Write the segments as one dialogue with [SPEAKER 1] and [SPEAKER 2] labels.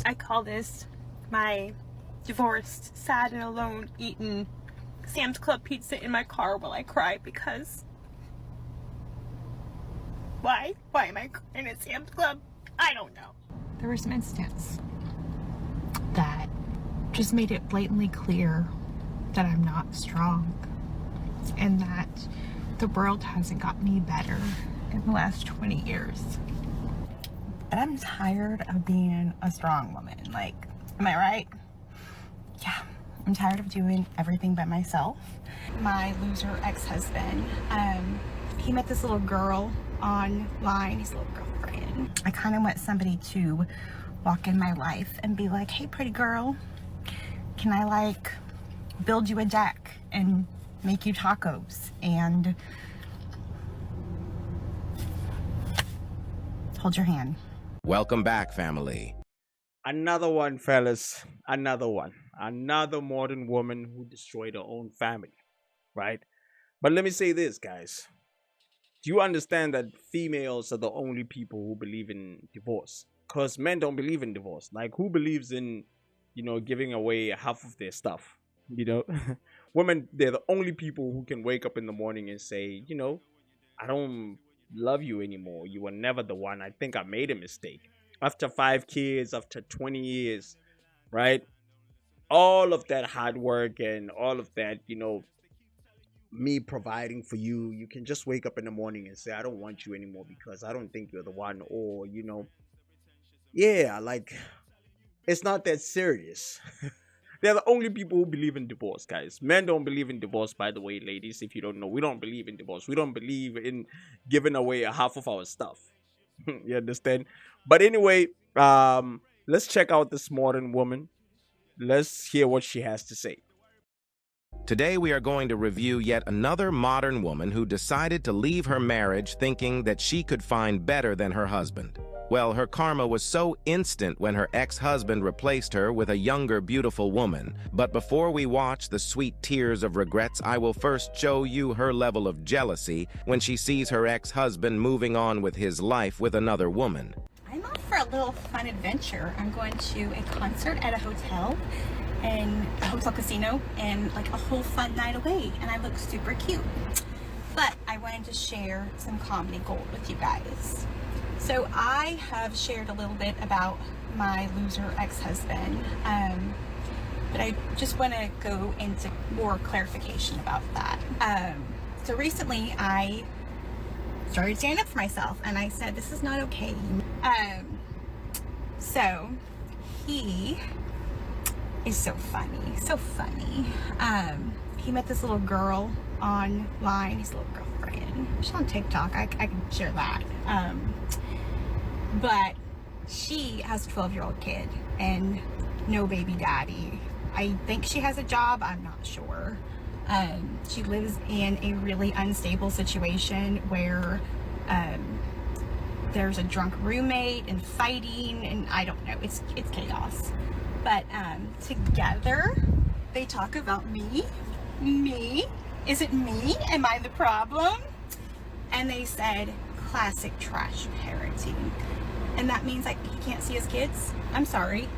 [SPEAKER 1] I call this my divorced, sad and alone, eating Sam's Club pizza in my car while I cry because... Why? Why am I crying at Sam's Club? I don't know. There were some incidents that just made it blatantly clear that I'm not strong and that the world hasn't gotten any better in the last 20 years.
[SPEAKER 2] And I'm tired of being a strong woman. Like, am I right? Yeah, I'm tired of doing everything by myself. My loser ex-husband, he met this little girl online, his little girlfriend. I kind of want somebody to walk in my life and be like, hey, pretty girl, can I like build you a deck and make you tacos and hold your hand.
[SPEAKER 3] Welcome back, family.
[SPEAKER 4] Another one, fellas. Another one. Another modern woman who destroyed her own family, right? But let me say this, guys. Do you understand that females are the only people who believe in divorce? Because men don't believe in divorce. Like, who believes in, giving away half of their stuff? Women, they're the only people who can wake up in the morning and say, I don't love you anymore. You were never the one. I think I made a mistake. After 5 kids, after 20 years, right? All of that hard work and all of that, me providing for you, you can just wake up in the morning and say, I don't want you anymore because I don't think you're the one. Or, yeah, like, it's not that serious. They're the only people who believe in divorce, guys. Men don't believe in divorce, by the way, ladies. If you don't know, we don't believe in divorce. We don't believe in giving away half of our stuff. You understand? But anyway, let's check out this modern woman. Let's hear what she has to say.
[SPEAKER 3] Today we are going to review yet another modern woman who decided to leave her marriage thinking that she could find better than her husband. Well, her karma was so instant when her ex-husband replaced her with a younger, beautiful woman. But before we watch the sweet tears of regrets, I will first show you her level of jealousy when she sees her ex-husband moving on with his life with another woman.
[SPEAKER 2] I'm off for a little fun adventure. I'm going to a concert at a hotel and a hotel casino and like a whole fun night away, and I look super cute. But I wanted to share some comedy gold with you guys. So I have shared a little bit about my loser ex-husband, but I just want to go into more clarification about that. So recently I started standing up for myself and I said, this is not okay. So he is so funny, so funny. He met this little girl online, his little girlfriend. She's on TikTok, I can share that. But she has a 12-year-old kid and no baby daddy. I think she has a job, I'm not sure. She lives in a really unstable situation where there's a drunk roommate and fighting, and I don't know, it's chaos. But together they talk about me. Is it me? Am I the problem? And they said classic trash parenting. And that means like he can't see his kids? I'm sorry.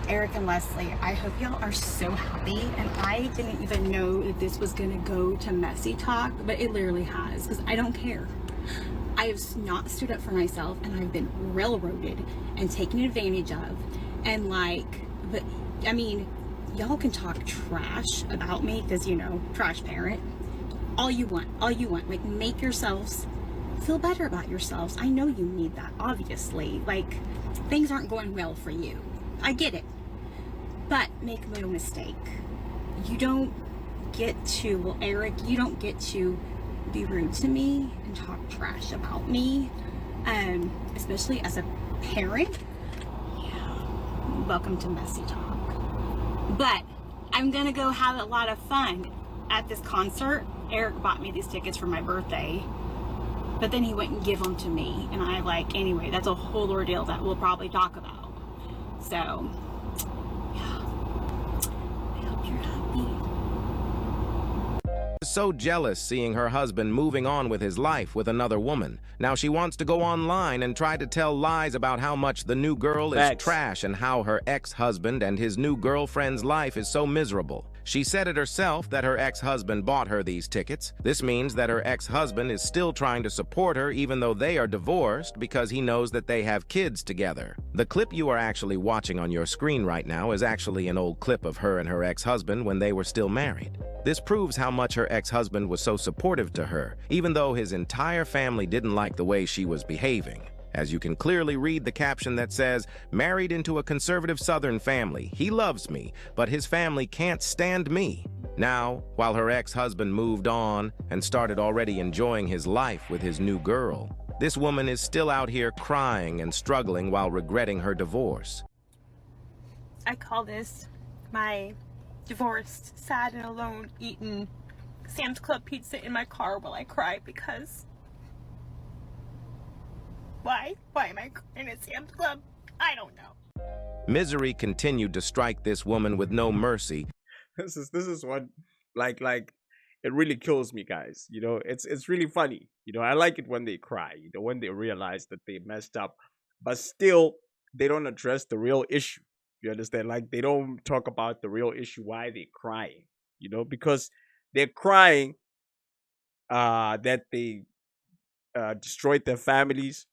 [SPEAKER 2] Eric and Leslie, I hope y'all are so happy. And I didn't even know if this was gonna go to messy talk, but it literally has, because I don't care. I have not stood up for myself and I've been railroaded and taken advantage of. And like, but I mean, y'all can talk trash about me because, trash parent. All you want, like make yourselves feel better about yourselves. I know you need that, obviously. Like, things aren't going well for you. I get it. But make no mistake. You don't get to, well, Eric, you don't get to be rude to me and talk trash about me. Especially as a parent. Yeah. Welcome to Messy Talk. But I'm gonna go have a lot of fun at this concert. Eric bought me these tickets for my birthday. But then he wouldn't give them to me, and anyway, that's a whole ordeal that we'll probably talk about. So, yeah, I hope you're happy.
[SPEAKER 3] So jealous seeing her husband moving on with his life with another woman. Now she wants to go online and try to tell lies about how much the new girl is
[SPEAKER 4] Facts.
[SPEAKER 3] trash and how her ex-husband and his new girlfriend's life is so miserable. She said it herself that her ex-husband bought her these tickets. This means that her ex-husband is still trying to support her even though they are divorced because he knows that they have kids together. The clip you are actually watching on your screen right now is actually an old clip of her and her ex-husband when they were still married. This proves how much her ex-husband was so supportive to her, even though his entire family didn't like the way she was behaving. As you can clearly read the caption that says, "Married into a conservative Southern family. He loves me, but his family can't stand me." Now, while her ex-husband moved on and started already enjoying his life with his new girl, this woman is still out here crying and struggling while regretting her divorce.
[SPEAKER 1] I call this my divorced, sad and alone, eating Sam's Club pizza in my car while I cry because... Why? Why am I crying at Sam's Club? I don't know.
[SPEAKER 3] Misery continued to strike this woman with no mercy.
[SPEAKER 4] This is what like it really kills me, guys. You know, it's really funny. You know, I like it when they cry, you know, when they realize that they messed up, but still they don't address the real issue. You understand? Like, they don't talk about the real issue, why they're crying, you know, because they're crying that they destroyed their families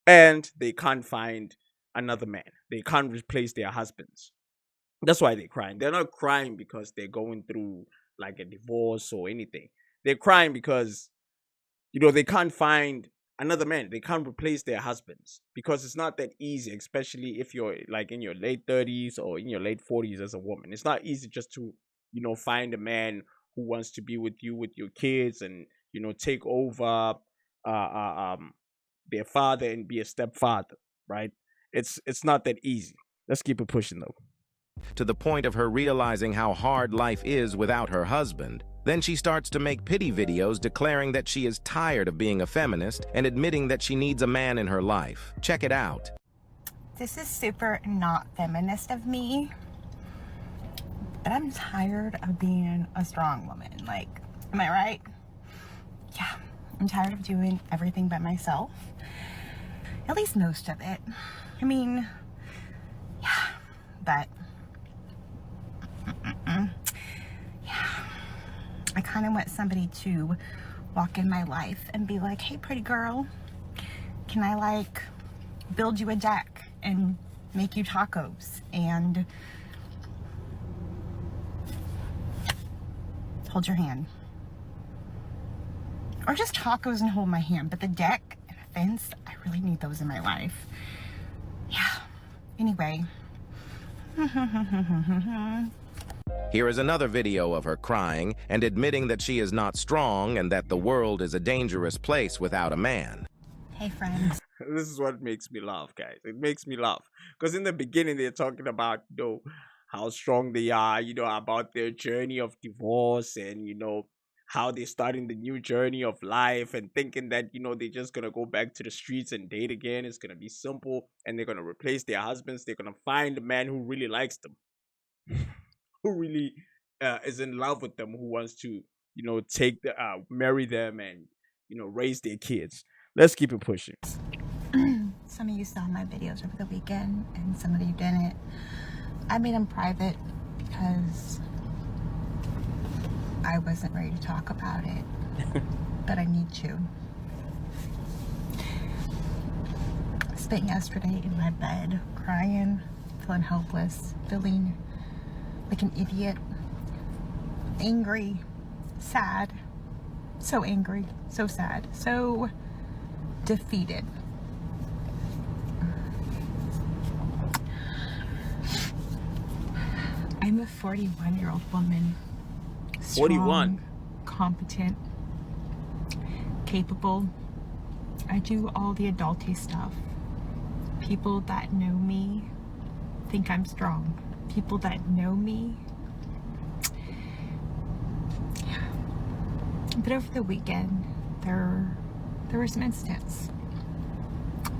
[SPEAKER 4] and they can't find another man. They can't replace their husbands. That's why they're crying. They're not crying because they're going through like a divorce or anything. They're crying because, you know, they can't find another man. They can't replace their husbands because it's not that easy, especially if you're like in your late 30s or in your late 40s as a woman. It's not easy just to, you know, find a man who wants to be with you, with your kids, and, you know, take over their father and be a stepfather, right? It's not that easy. Let's keep it pushing though.
[SPEAKER 3] To the point of her realizing how hard life is without her husband. Then she starts to make pity videos declaring that she is tired of being a feminist and admitting that she needs a man in her life. Check it out.
[SPEAKER 2] This is super not feminist of me, but I'm tired of being a strong woman. Like, am I right? Yeah, I'm tired of doing everything by myself. At least most of it. I mean, yeah, but yeah, I kind of want somebody to walk in my life and be like, "Hey, pretty girl, can I like build you a deck and make you tacos and hold your hand?" Or just tacos and hold my hand, but the deck and a fence, I really need those in my life. Yeah, anyway.
[SPEAKER 3] Here is another video of her crying and admitting that she is not strong and that the world is a dangerous place without a man.
[SPEAKER 2] Hey, friends.
[SPEAKER 4] This is what makes me laugh, guys. It makes me laugh because in the beginning they're talking about, you know, how strong they are, you know, about their journey of divorce, and, you know, how they're starting the new journey of life and thinking that, you know, they're just gonna go back to the streets and date again. It's gonna be simple and they're gonna replace their husbands. They're gonna find a man who really likes them, who really is in love with them, who wants to, you know, marry them and, you know, raise their kids. Let's keep it pushing.
[SPEAKER 2] Some of you saw my videos over the weekend and some of you didn't. I made them private because I wasn't ready to talk about it, but I need to. I spent yesterday in my bed crying, feeling helpless, feeling like an idiot, angry, sad, so angry, so sad, so defeated. I'm a 41-year-old woman. Strong,
[SPEAKER 4] 41.
[SPEAKER 2] Competent, capable. I do all the adulty stuff. People that know me think I'm strong. People that know me. Yeah. But over the weekend, there were some incidents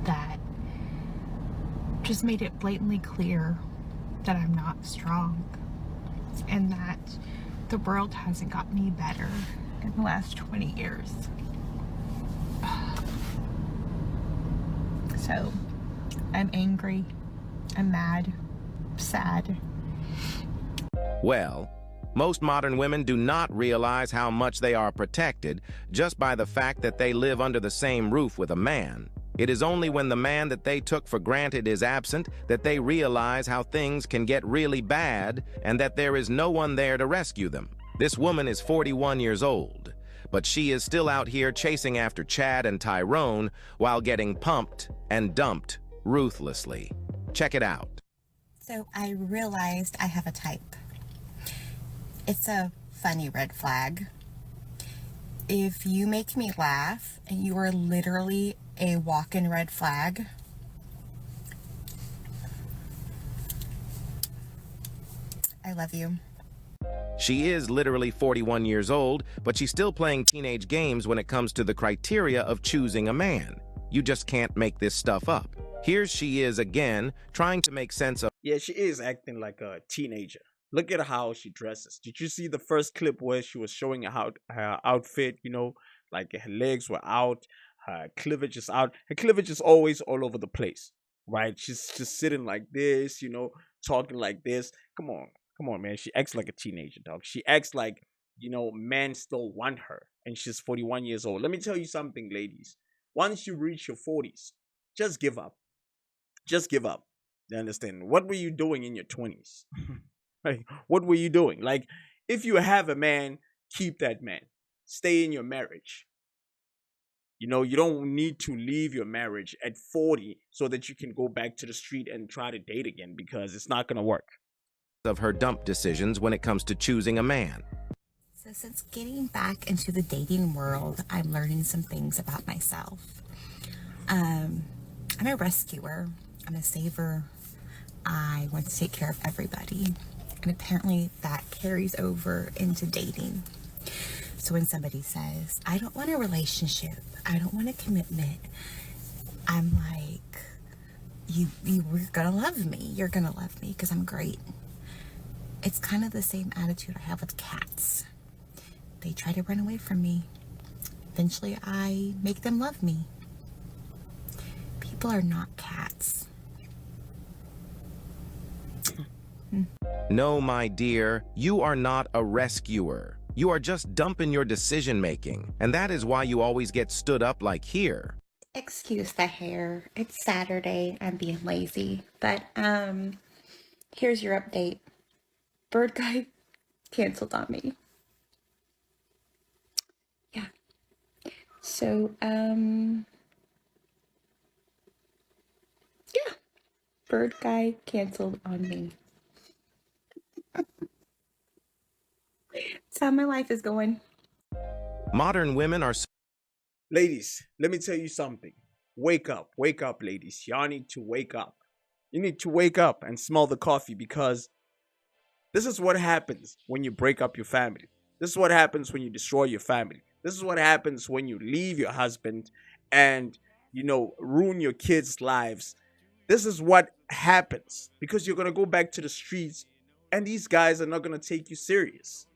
[SPEAKER 2] that just made it blatantly clear that I'm not strong, and that
[SPEAKER 1] the world hasn't gotten any better in the last 20 years. So, I'm angry, I'm mad, sad.
[SPEAKER 3] Well, most modern women do not realize how much they are protected just by the fact that they live under the same roof with a man. It is only when the man that they took for granted is absent that they realize how things can get really bad and that there is no one there to rescue them. This woman is 41 years old, but she is still out here chasing after Chad and Tyrone while getting pumped and dumped ruthlessly. Check it out.
[SPEAKER 2] So I realized I have a type. It's a funny red flag. If you make me laugh and you are literally a walk-in red flag, I love you.
[SPEAKER 3] She is literally 41 years old, but she's still playing teenage games when it comes to the criteria of choosing a man. You just can't make this stuff up. Here she is again, trying to make sense of...
[SPEAKER 4] Yeah, she is acting like a teenager. Look at how she dresses. Did you see the first clip where she was showing how her outfit, you know, like her legs were out, her cleavage is out. Her cleavage is always all over the place, right? She's just sitting like this, you know, talking like this. Come on, man. She acts like a teenager, dog. She acts like, you know, men still want her, and she's 41 years old. Let me tell you something, ladies. Once you reach your 40s, just give up. Just give up. You understand? What were you doing in your 20s? Like, what were you doing? Like, if you have a man, keep that man. Stay in your marriage. You know, you don't need to leave your marriage at 40 so that you can go back to the street and try to date again, because it's not going to work.
[SPEAKER 3] Of her dump decisions when it comes to choosing a man.
[SPEAKER 2] So since getting back into the dating world, I'm learning some things about myself. I'm a rescuer. I'm a saver. I want to take care of everybody. And apparently that carries over into dating. So when somebody says, I don't want a relationship, I don't want a commitment, I'm like, you're gonna love me. You're gonna love me because I'm great. It's kind of the same attitude I have with cats. They try to run away from me. Eventually I make them love me. People are not cats.
[SPEAKER 3] No, my dear, you are not a rescuer. You are just dumping your decision-making, and that is why you always get stood up like here.
[SPEAKER 2] Excuse the hair. It's Saturday. I'm being lazy. But here's your update. Bird Guy canceled on me. Yeah. So yeah. Bird Guy canceled on me. That's how my life is going.
[SPEAKER 3] Modern women are...
[SPEAKER 4] Ladies, let me tell you something. Wake up, ladies. Y'all need to wake up. You need to wake up and smell the coffee, because this is what happens when you break up your family. This is what happens when you destroy your family. This is what happens when you leave your husband and, you know, ruin your kids' lives. This is what happens because you're going to go back to the streets and these guys are not going to take you serious.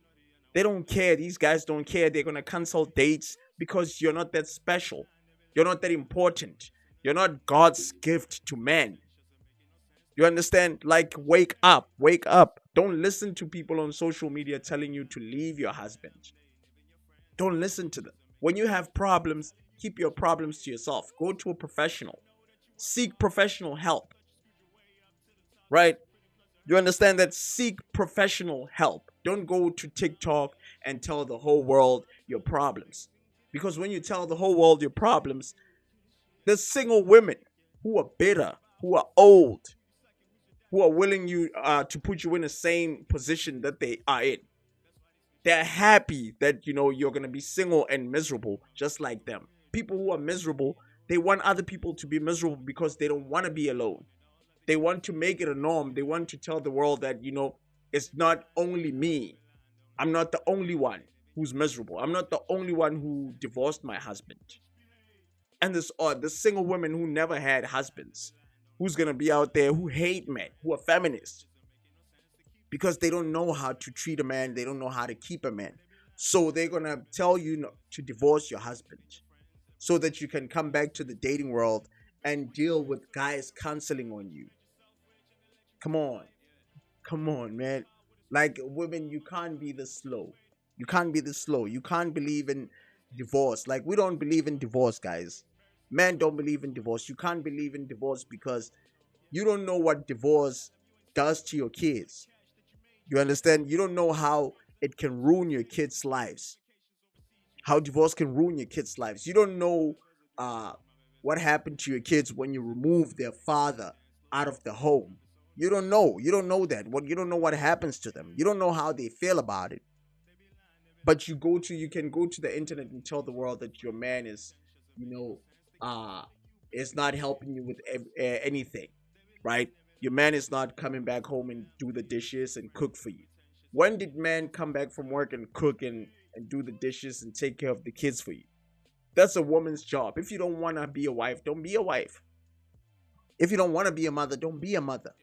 [SPEAKER 4] They don't care. These guys don't care. They're going to cancel dates because you're not that special. You're not that important. You're not God's gift to men. You understand? Like, wake up. Wake up. Don't listen to people on social media telling you to leave your husband. Don't listen to them. When you have problems, keep your problems to yourself. Go to a professional. Seek professional help. Right? You understand that? Seek professional help. Don't go to TikTok and tell the whole world your problems. Because when you tell the whole world your problems, there's single women who are bitter, who are old, who are willing to put you in the same position that they are in. They're happy that, you know, you're going to be single and miserable just like them. People who are miserable, they want other people to be miserable because they don't want to be alone. They want to make it a norm. They want to tell the world that, you know, it's not only me. I'm not the only one who's miserable. I'm not the only one who divorced my husband. And there's single women who never had husbands, who's going to be out there who hate men, who are feminists, because they don't know how to treat a man. They don't know how to keep a man. So they're going to tell you to divorce your husband so that you can come back to the dating world and deal with guys canceling on you. Come on, man. Like, women, you can't be this slow. You can't be this slow. You can't believe in divorce. Like, we don't believe in divorce, guys. Men don't believe in divorce. You can't believe in divorce because you don't know what divorce does to your kids. You understand? You don't know how it can ruin your kids' lives. How divorce can ruin your kids' lives. You don't know what happened to your kids when you remove their father out of the home. You don't know. You don't know that. You don't know what happens to them. You don't know how they feel about it. But you can go to the internet and tell the world that your man is, is not helping you with anything, right? Your man is not coming back home and do the dishes and cook for you. When did men come back from work and cook and do the dishes and take care of the kids for you? That's a woman's job. If you don't want to be a wife, don't be a wife. If you don't want to be a mother, don't be a mother.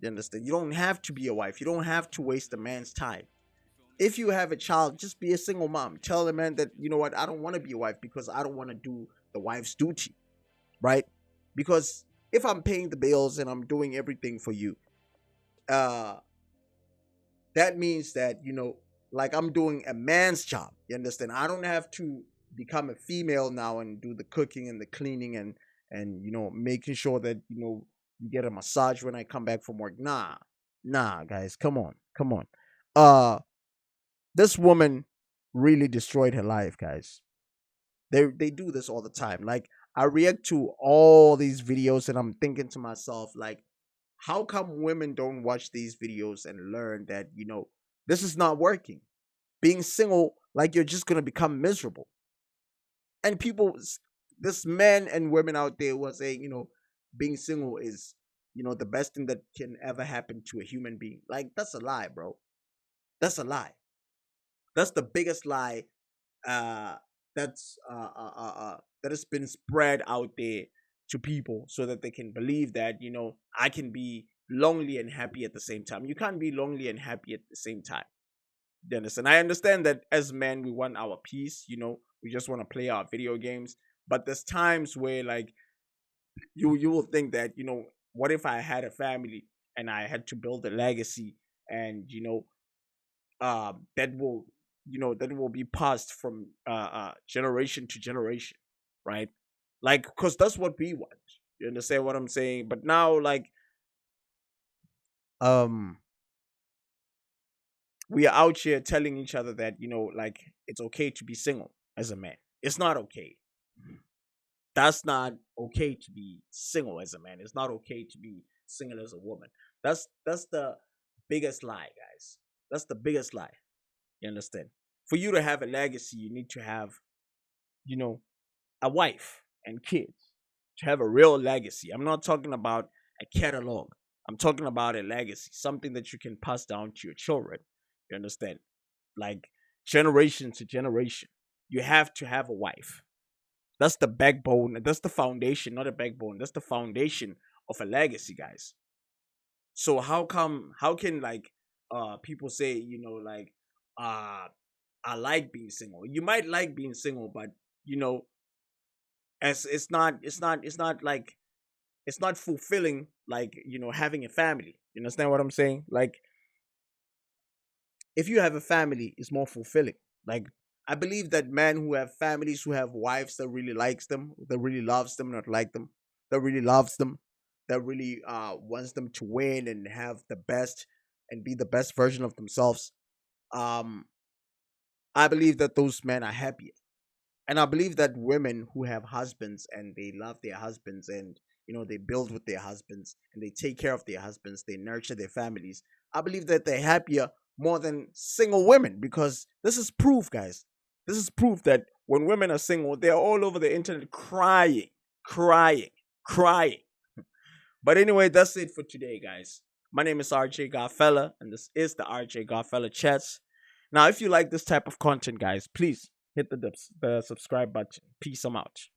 [SPEAKER 4] You understand? You don't have to be a wife. You don't have to waste a man's time. If you have a child, just be a single mom. Tell the man that, you know what, I don't want to be a wife because I don't want to do the wife's duty, right? Because if I'm paying the bills and I'm doing everything for you, that means that, like I'm doing a man's job. You understand? I don't have to become a female now and do the cooking and the cleaning and making sure that, you get a massage when I come back from work. Nah, guys, come on. This woman really destroyed her life, guys. They do this all the time. Like, I react to all these videos and I'm thinking to myself, like, how come women don't watch these videos and learn that, this is not working? Being single, like, you're just going to become miserable. And this men and women out there who are saying, being single is, the best thing that can ever happen to a human being. Like, that's a lie, bro. That's a lie. That's the biggest lie that has been spread out there to people so that they can believe that, I can be lonely and happy at the same time. You can't be lonely and happy at the same time. You understand? I understand that as men, we want our peace, we just want to play our video games. But there's times where, like, you will think that, what if I had a family and I had to build a legacy and, that will be passed from generation to generation, right? Like, because that's what we want. You understand what I'm saying? But now, like, we are out here telling each other that, like, it's okay to be single as a man. It's not okay. That's not okay to be single as a man. It's not okay to be single as a woman. That's the biggest lie, guys. That's the biggest lie. You understand? For you to have a legacy, you need to have, a wife and kids to have a real legacy. I'm not talking about a catalog. I'm talking about a legacy, something that you can pass down to your children. You understand? Like, generation to generation. You have to have a wife. That's the backbone. That's the foundation, not a backbone. That's the foundation of a legacy, guys. So how can like people say, I like being single. You might like being single, but as it's not fulfilling, like, having a family. You understand what I'm saying? Like, if you have a family, it's more fulfilling. Like, I believe that men who have families, who have wives that really likes them, that really loves them, not like them, that really loves them, that really wants them to win and have the best and be the best version of themselves. I believe that those men are happier. And I believe that women who have husbands and they love their husbands and, they build with their husbands and they take care of their husbands, they nurture their families, I believe that they're happier more than single women, because this is proof, guys. This is proof that when women are single, they're all over the internet crying. But anyway, that's it for today, guys. My name is RJ Godfella, and this is the RJ Godfella Chats. Now, if you like this type of content, guys, please hit the subscribe button. Peace, I'm out.